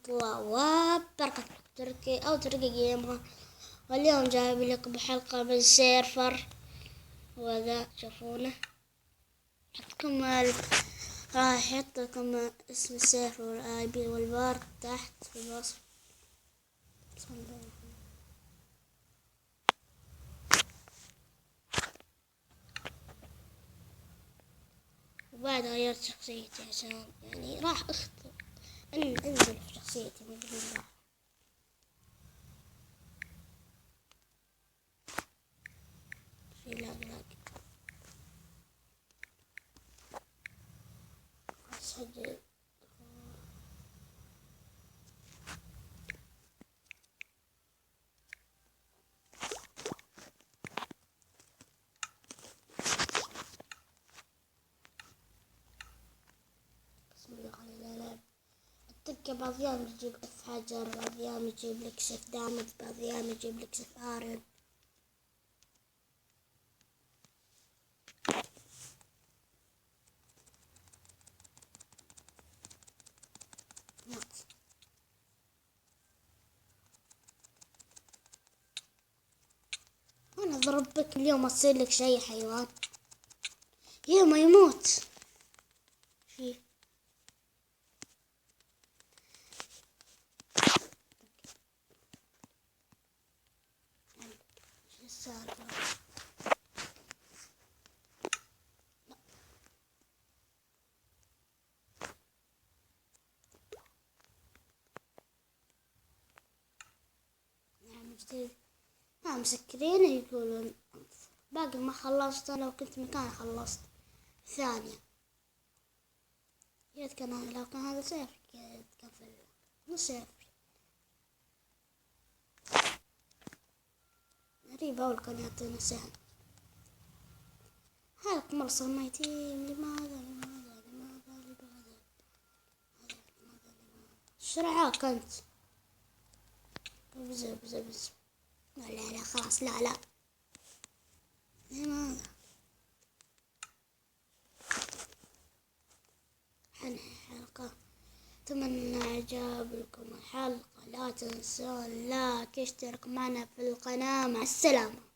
الله وبركاته. تركي أو تركي جيمها، واليوم جايب لكم حلقة من سيرفر، وذا تشوفونه. حطكم راح أحط لكم اسم السيرفر والاي بي والبارك تحت في الوصف. وبعد غيرت شخصيتي عشان يعني راح انزل في شخصيتي من قبل. في لاج اسجل. بسم الله خلينا نلعب. التكة بعض ايام يجيب لك حجر، بعض ايام يجيب لك سيف دامج، بعض ايام يجيب لك سيف ارن. انا ضربك اليوم تصير لك شي حيوان، يوم ما يموت فيه. شو السالفة؟ نعم جديد. مسكرين يقولون باقي ما خلصت. لو كنت مكاني خلصت ثانية. يا كان لو كان هذا صفر كان في نص صفر. غريبة أول كان يعطينا سهم. هذا مرسل ميتين. لماذا شرعاك أنت؟ بز لا خلاص لا لماذا؟ حلقة. أتمنى إعجابكم الحلقة. لا تنسون لايك، اشترك معنا في القناة. مع السلامة.